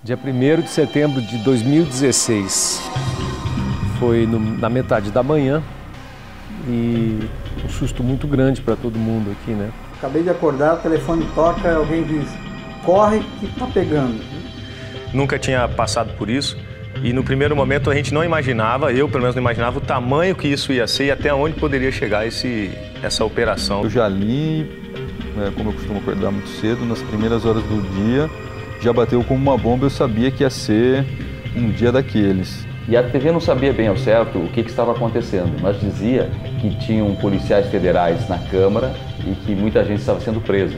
Dia 1º de setembro de 2016, foi na metade da manhã e um susto muito grande para todo mundo aqui, né? Acabei de acordar, o telefone toca, alguém diz, corre que tá pegando. Nunca tinha passado por isso e no primeiro momento a gente não imaginava, eu pelo menos não imaginava o tamanho que isso ia ser e até onde poderia chegar essa operação. Eu já li, como eu costumo acordar muito cedo, nas primeiras horas do dia, já bateu como uma bomba, eu sabia que ia ser um dia daqueles. E a TV não sabia bem ao certo o que estava acontecendo, mas dizia que tinham policiais federais na Câmara e que muita gente estava sendo presa.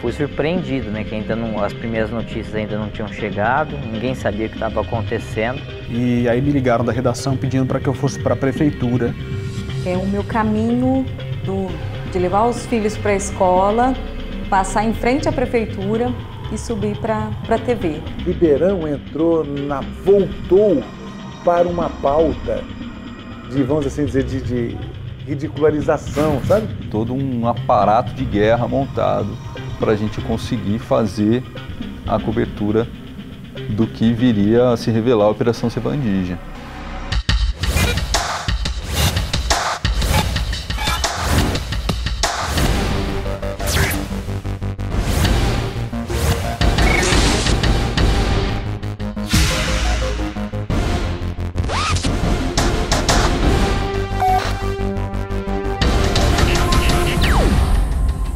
Fui surpreendido, né, que ainda não, as primeiras notícias ainda não tinham chegado, ninguém sabia o que estava acontecendo. E aí me ligaram da redação pedindo para que eu fosse para a prefeitura. É o meu caminho de levar os filhos para a escola, passar em frente à prefeitura e subir para a TV. Ribeirão voltou para uma pauta de, vamos assim dizer, de ridicularização, sabe? Todo um aparato de guerra montado para a gente conseguir fazer a cobertura do que viria a se revelar a Operação Sevandija.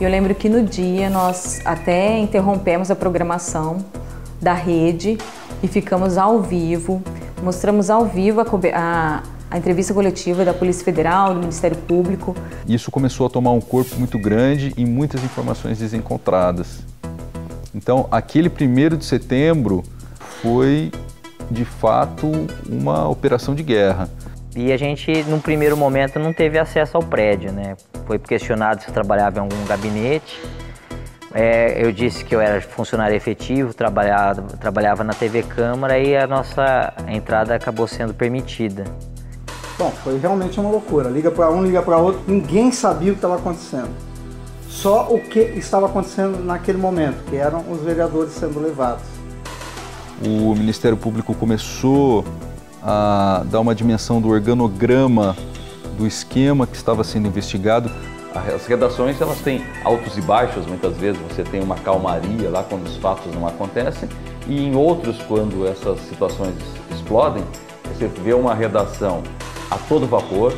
Eu lembro que no dia nós até interrompemos a programação da rede e ficamos ao vivo, mostramos ao vivo a entrevista coletiva da Polícia Federal, do Ministério Público. Isso começou a tomar um corpo muito grande e muitas informações desencontradas. Então, aquele 1º de setembro foi, de fato, uma operação de guerra. E a gente, num primeiro momento, não teve acesso ao prédio, né? Foi questionado se eu trabalhava em algum gabinete. Eu disse que eu era funcionário efetivo, trabalhava na TV Câmara e a nossa entrada acabou sendo permitida. Bom, foi realmente uma loucura. Liga para um, liga para outro, ninguém sabia o que estava acontecendo. Só o que estava acontecendo naquele momento, que eram os vereadores sendo levados. O Ministério Público começou a dar uma dimensão do organograma do esquema que estava sendo investigado. As redações, elas têm altos e baixos, muitas vezes você tem uma calmaria lá quando os fatos não acontecem e em outros, quando essas situações explodem, você vê uma redação a todo vapor,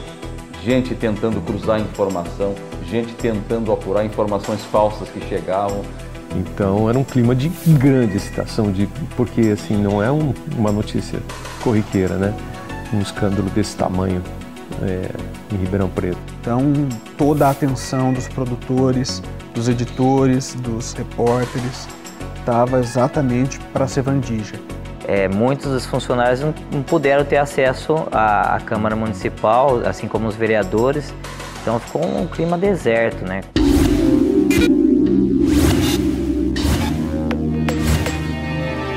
gente tentando cruzar informação, gente tentando apurar informações falsas que chegavam. Então era um clima de grande excitação, porque assim, não é uma notícia corriqueira, né? Um escândalo desse tamanho em Ribeirão Preto. Então toda a atenção dos produtores, dos editores, dos repórteres estava exatamente para a Sevandija. Muitos dos funcionários não puderam ter acesso à Câmara Municipal, assim como os vereadores, então ficou um clima deserto, né?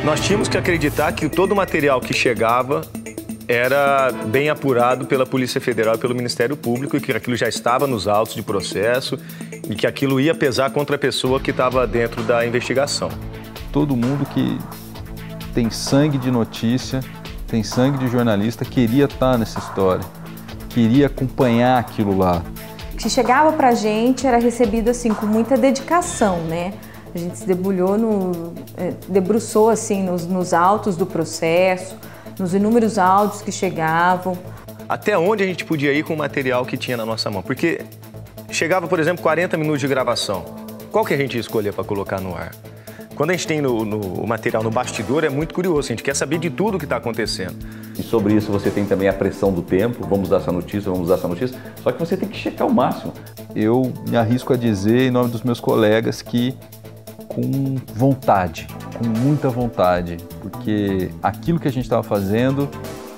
Nós tínhamos que acreditar que todo o material que chegava era bem apurado pela Polícia Federal e pelo Ministério Público e que aquilo já estava nos autos de processo e que aquilo ia pesar contra a pessoa que estava dentro da investigação. Todo mundo que tem sangue de notícia, tem sangue de jornalista, queria estar nessa história, queria acompanhar aquilo lá. O que chegava pra gente era recebido assim com muita dedicação, né? A gente se debruçou assim nos autos do processo, nos inúmeros áudios que chegavam. Até onde a gente podia ir com o material que tinha na nossa mão? Porque chegava, por exemplo, 40 minutos de gravação. Qual que a gente ia escolher para colocar no ar? Quando a gente tem o material no bastidor, é muito curioso, a gente quer saber de tudo o que está acontecendo. E sobre isso você tem também a pressão do tempo, vamos dar essa notícia, só que você tem que checar o máximo. Eu me arrisco a dizer, em nome dos meus colegas, que com vontade, com muita vontade, porque aquilo que a gente estava fazendo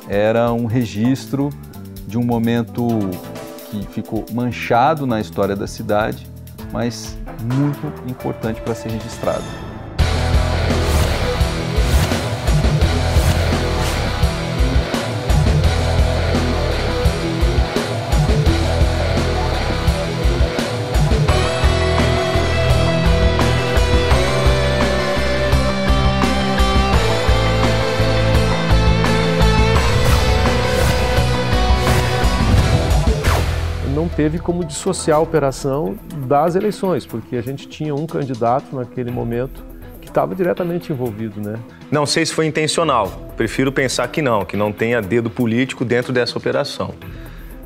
era um registro de um momento que ficou manchado na história da cidade, mas muito importante para ser registrado. teve como dissociar a operação das eleições, porque a gente tinha um candidato naquele momento que estava diretamente envolvido, né? Não sei se foi intencional, prefiro pensar que não tenha dedo político dentro dessa operação.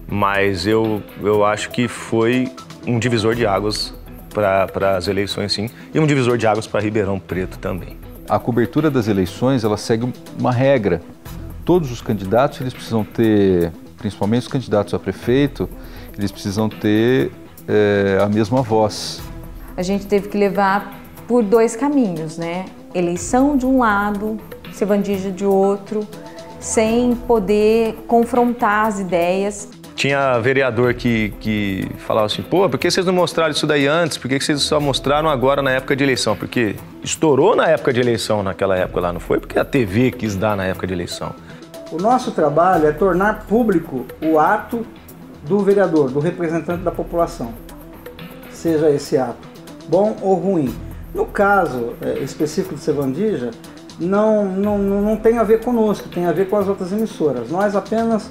Mas eu acho que foi um divisor de águas para as eleições, sim, e um divisor de águas para Ribeirão Preto também. A cobertura das eleições, ela segue uma regra. Todos os candidatos, eles precisam ter, principalmente os candidatos a prefeito, eles precisam ter a mesma voz. A gente teve que levar por 2 caminhos, né? Eleição de um lado, Sevandija de outro, sem poder confrontar as ideias. Tinha vereador que falava assim, pô, por que vocês não mostraram isso daí antes? Por que vocês só mostraram agora na época de eleição? Porque estourou na época de eleição, naquela época lá, não foi porque a TV quis dar na época de eleição. O nosso trabalho é tornar público o ato do vereador, do representante da população, seja esse ato bom ou ruim. No caso específico de Sevandija, não tem a ver conosco, tem a ver com as outras emissoras. Nós apenas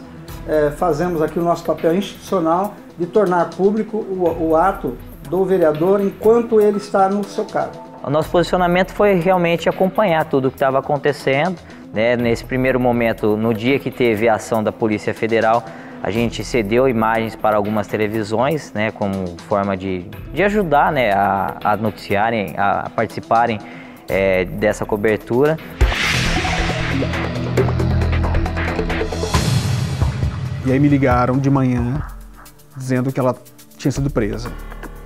fazemos aqui o nosso papel institucional de tornar público o ato do vereador enquanto ele está no seu cargo. O nosso posicionamento foi realmente acompanhar tudo o que estava acontecendo, né? Nesse primeiro momento, no dia que teve a ação da Polícia Federal, a gente cedeu imagens para algumas televisões, né, como forma de ajudar, né, a noticiarem, a participarem dessa cobertura. E aí me ligaram de manhã dizendo que ela tinha sido presa.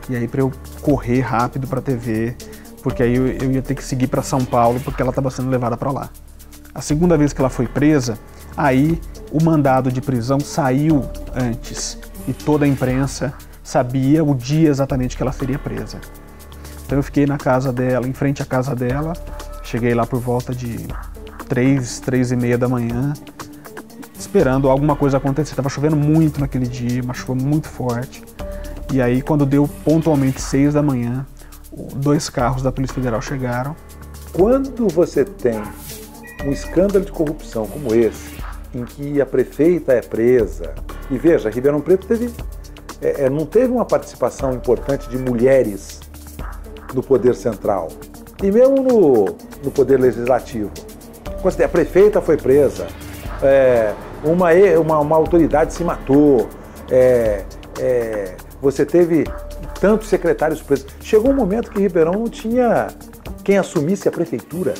E aí para eu correr rápido para a TV, porque aí eu ia ter que seguir para São Paulo porque ela estava sendo levada para lá. A segunda vez que ela foi presa, aí o mandado de prisão saiu antes e toda a imprensa sabia o dia exatamente que ela seria presa. Então eu fiquei na casa dela, em frente à casa dela, cheguei lá por volta de 3h30 da manhã, esperando alguma coisa acontecer. Estava chovendo muito naquele dia, uma chuva muito forte. E aí quando deu pontualmente 6 da manhã, 2 carros da Polícia Federal chegaram. Quando você tem um escândalo de corrupção como esse, em que a prefeita é presa, e veja, Ribeirão Preto não teve uma participação importante de mulheres no poder central, e mesmo no poder legislativo. A prefeita foi presa, uma autoridade se matou, você teve tantos secretários presos. Chegou um momento que Ribeirão não tinha quem assumisse a prefeitura.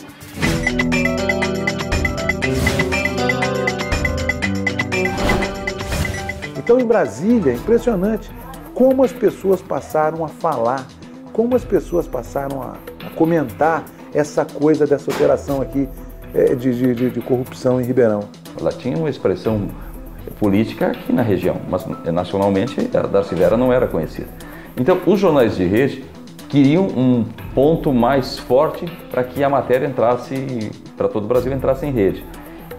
Então, em Brasília, é impressionante como as pessoas passaram a falar, como as pessoas passaram a comentar essa coisa dessa operação aqui de corrupção em Ribeirão. Ela tinha uma expressão política aqui na região, mas nacionalmente a Darcy Vera não era conhecida. Então, os jornais de rede queriam um ponto mais forte para que a matéria entrasse, para todo o Brasil entrasse em rede.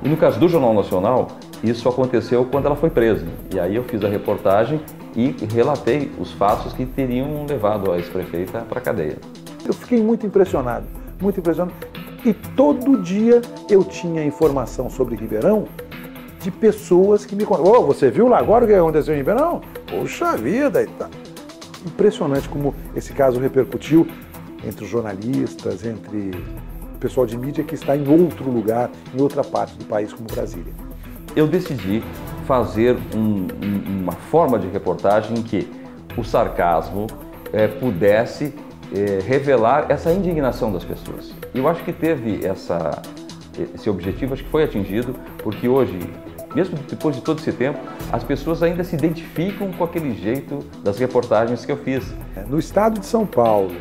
E no caso do Jornal Nacional, isso aconteceu quando ela foi presa. E aí eu fiz a reportagem e relatei os fatos que teriam levado a ex-prefeita para a cadeia. Eu fiquei muito impressionado, muito impressionado. E todo dia eu tinha informação sobre Ribeirão de pessoas que me contavam. Oh, você viu lá agora o que aconteceu em Ribeirão? Poxa vida! E tá. Impressionante como esse caso repercutiu entre os jornalistas, entre o pessoal de mídia que está em outro lugar, em outra parte do país como Brasília. Eu decidi fazer uma forma de reportagem em que o sarcasmo pudesse revelar essa indignação das pessoas. Eu acho que teve esse objetivo, acho que foi atingido, porque hoje, mesmo depois de todo esse tempo, as pessoas ainda se identificam com aquele jeito das reportagens que eu fiz. No estado de São Paulo,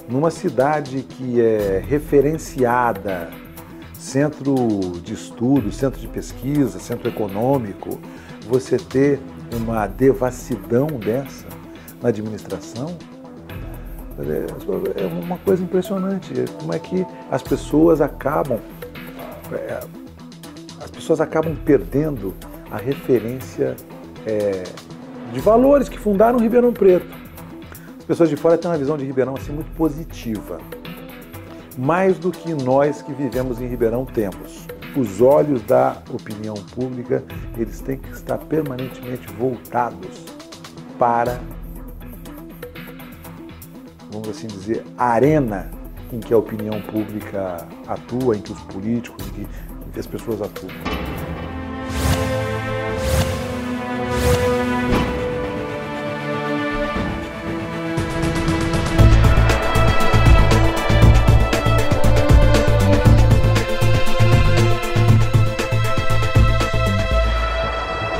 numa cidade que é referenciada, centro de estudo, centro de pesquisa, centro econômico, você ter uma devassidão dessa na administração, é uma coisa impressionante. Como é que as pessoas acabam perdendo a referência de valores que fundaram Ribeirão Preto. As pessoas de fora têm uma visão de Ribeirão assim muito positiva, mais do que nós que vivemos em Ribeirão temos. Os olhos da opinião pública, eles têm que estar permanentemente voltados para, vamos assim dizer, a arena em que a opinião pública atua, em que os políticos, em que as pessoas atuam.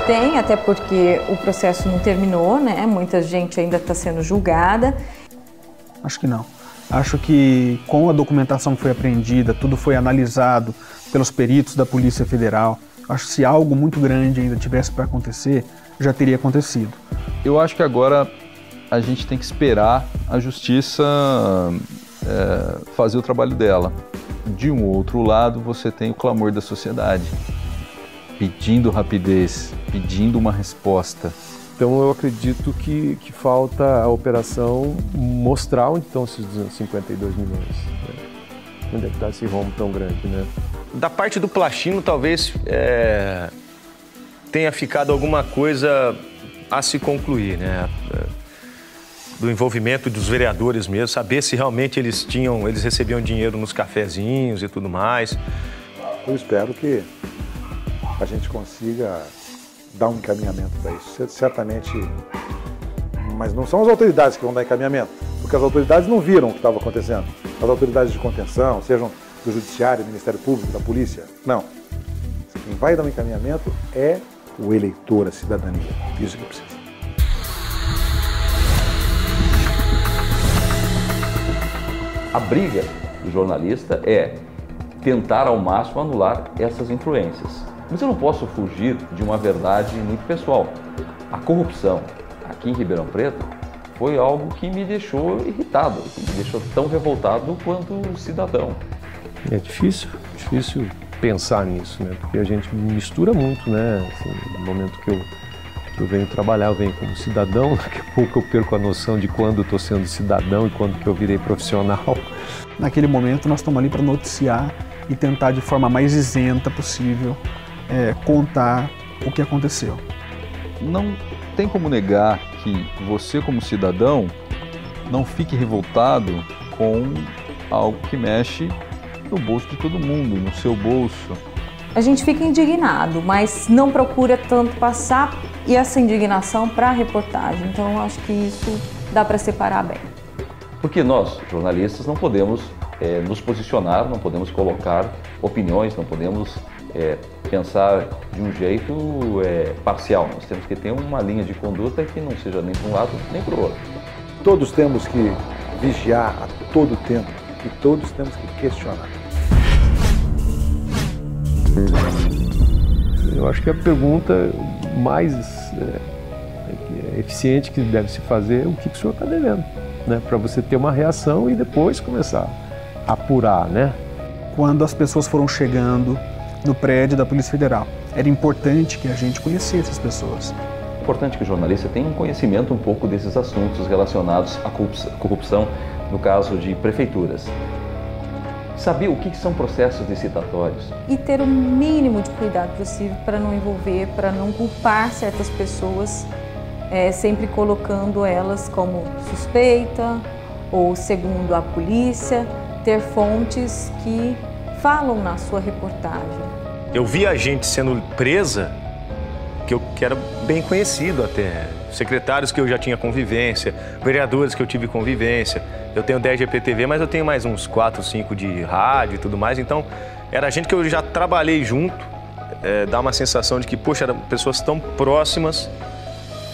Tem, até porque o processo não terminou, né? Muita gente ainda está sendo julgada. Acho que não. Acho que com a documentação que foi apreendida, tudo foi analisado pelos peritos da Polícia Federal. Acho que se algo muito grande ainda tivesse para acontecer, já teria acontecido. Eu acho que agora a gente tem que esperar a Justiça fazer o trabalho dela. De um outro lado, você tem o clamor da sociedade, pedindo rapidez, pedindo uma resposta. Então eu acredito que falta a operação mostrar onde estão esses 52 milhões. Né? Onde é que está esse rombo tão grande, né? Da parte do Plastino, talvez tenha ficado alguma coisa a se concluir, né? Do envolvimento dos vereadores mesmo, saber se realmente eles recebiam dinheiro nos cafezinhos e tudo mais. Eu espero que a gente consiga dar um encaminhamento para isso. Certamente, mas não são as autoridades que vão dar encaminhamento, porque as autoridades não viram o que estava acontecendo. As autoridades de contenção, sejam do Judiciário, do Ministério Público, da Polícia, não. Quem vai dar um encaminhamento é o eleitor, a cidadania. Isso que precisa. A briga do jornalista é tentar ao máximo anular essas influências. Mas eu não posso fugir de uma verdade muito pessoal. A corrupção aqui em Ribeirão Preto foi algo que me deixou irritado, que me deixou tão revoltado quanto cidadão. É difícil pensar nisso, né? Porque a gente mistura muito, né? Assim, no momento que eu venho trabalhar, eu venho como cidadão, daqui a pouco eu perco a noção de quando eu estou sendo cidadão e quando que eu virei profissional. Naquele momento nós estamos ali para noticiar e tentar de forma mais isenta possível contar o que aconteceu. Não tem como negar que você, como cidadão, não fique revoltado com algo que mexe no bolso de todo mundo, no seu bolso. A gente fica indignado, mas não procura tanto passar essa indignação para a reportagem. Então, eu acho que isso dá para separar bem. Porque nós, jornalistas, não podemos nos posicionar, não podemos colocar opiniões, não podemos pensar de um jeito parcial. Nós temos que ter uma linha de conduta que não seja nem para um lado nem para o outro. Todos temos que vigiar a todo tempo e todos temos que questionar. Eu acho que a pergunta mais eficiente que deve se fazer é o que o senhor está devendo, né? Para você ter uma reação e depois começar a apurar, né? Quando as pessoas foram chegando no prédio da Polícia Federal, era importante que a gente conhecesse as pessoas. É importante que o jornalista tenha um conhecimento um pouco desses assuntos relacionados à corrupção, no caso de prefeituras. Saber o que são processos licitatórios. E ter o mínimo de cuidado possível para não envolver, para não culpar certas pessoas, sempre colocando elas como suspeita ou segundo a polícia, ter fontes que falam na sua reportagem. Eu vi a gente sendo presa, que era bem conhecido até, secretários que eu já tinha convivência, vereadores que eu tive convivência. Eu tenho 10 GPTV, mas eu tenho mais uns 4, 5 de rádio e tudo mais. Então, era gente que eu já trabalhei junto. Dá uma sensação de que, poxa, eram pessoas tão próximas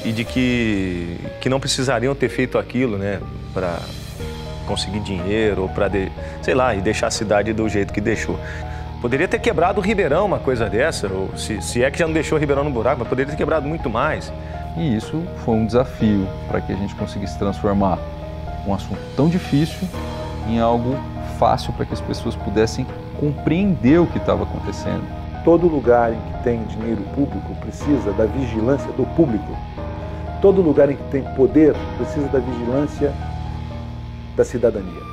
e de que não precisariam ter feito aquilo, né? Para conseguir dinheiro ou para, sei lá, e deixar a cidade do jeito que deixou. Poderia ter quebrado o Ribeirão uma coisa dessa, ou se é que já não deixou o Ribeirão no buraco, mas poderia ter quebrado muito mais. E isso foi um desafio para que a gente conseguisse transformar um assunto tão difícil em algo fácil para que as pessoas pudessem compreender o que estava acontecendo. Todo lugar em que tem dinheiro público precisa da vigilância do público. Todo lugar em que tem poder precisa da vigilância da cidadania.